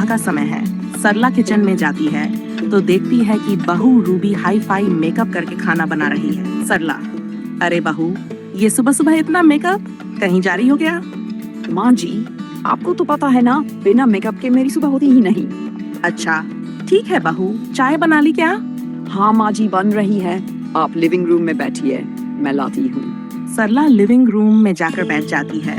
का समय है। सरला किचन में जाती है तो देखती है कि बहू रूबी हाई फाई मेकअप करके खाना बना रही है। सरला, अरे बहू, ये सुबह सुबह इतना मेकअप, कहीं जा रही हो क्या? माँ जी, आपको तो पता है ना, बिना मेकअप के मेरी सुबह होती ही नहीं। अच्छा, ठीक है बहू, चाय बना ली क्या? हाँ माँ जी, बन रही है। आप लिविंग रूम में बैठिए, मैं लाती हूँ। सरला लिविंग रूम में जाकर बैठ जाती है।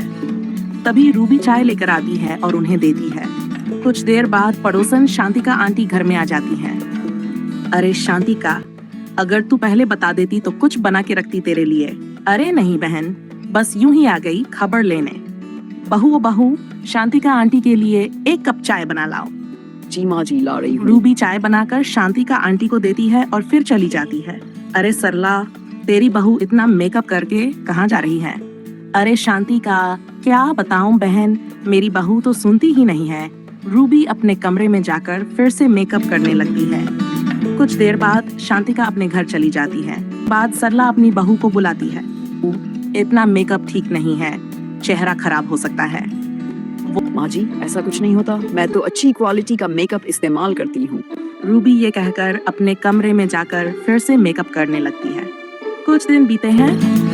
तभी रूबी चाय लेकर आती है और उन्हें देती है। कुछ देर बाद पड़ोसन शांतिका आंटी घर में आ जाती हैं। अरे शांतिका, अगर तू पहले बता देती तो कुछ बना के रखती तेरे लिए। अरे नहीं बहन, बस यूं ही आ गई खबर लेने। बहू, शांतिका आंटी के लिए 1 कप चाय बना लाओ। जी माँ जी, ला रही हूँ। रूबी चाय बनाकर शांतिका आंटी को देती है और फिर चली जाती है। अरे सरला, तेरी बहू इतना मेकअप करके कहाँ जा रही है? अरे शांतिका, क्या बताऊं बहन, मेरी बहू तो सुनती ही नहीं है। रूबी अपने कमरे में जाकर फिर से मेकअप करने लगती है। कुछ देर बाद शांतिका अपने घर चली जाती है। बाद सरला अपनी बहू को बुलाती है। इतना मेकअप ठीक नहीं है, चेहरा खराब हो सकता है। माँ जी, ऐसा कुछ नहीं होता, मैं तो अच्छी क्वालिटी का मेकअप इस्तेमाल करती हूँ। रूबी ये कहकर अपने कमरे में जाकर फिर से मेकअप करने लगती है। कुछ दिन बीते हैं।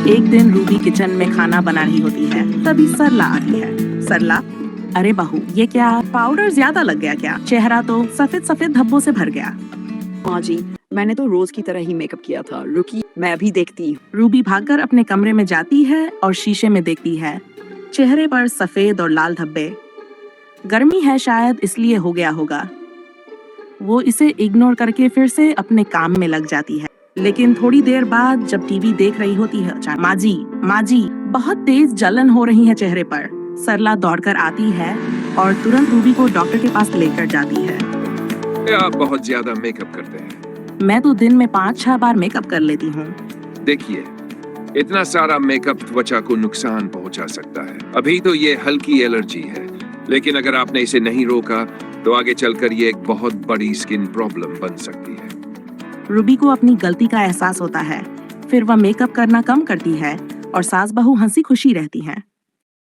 एक दिन रूबी किचन में खाना बना रही होती है, तभी सरला आती है। सरला, अरे बहू, ये क्या पाउडर ज्यादा लग गया क्या? चेहरा तो सफेद सफेद धब्बों से भर गया। माँ जी, मैंने तो रोज की तरह ही मेकअप किया था, रुकी मैं अभी देखती हूँ। रूबी भागकर अपने कमरे में जाती है और शीशे में देखती है। चेहरे पर सफेद और लाल धब्बे। गर्मी है शायद, इसलिए हो गया होगा। वो इसे इग्नोर करके फिर से अपने काम में लग जाती है। लेकिन थोड़ी देर बाद जब टीवी देख रही होती है, माँ जी, बहुत तेज जलन हो रही है चेहरे पर। सरला दौड़कर आती है और तुरंत रूबी को डॉक्टर के पास लेकर जाती है। आप बहुत ज्यादा मेकअप करते हैं। मैं तो दिन में 5-6 बार मेकअप कर लेती हूँ। देखिए, इतना सारा मेकअप त्वचा को नुकसान पहुंचा सकता है। अभी तो ये हल्की एलर्जी है, लेकिन अगर आपने इसे नहीं रोका तो आगे चलकर ये एक बहुत बड़ी स्किन प्रॉब्लम बन सकती है। रूबी को अपनी गलती का एहसास होता है। फिर वह मेकअप करना कम करती है और सास बहू हंसी खुशी रहती हैं।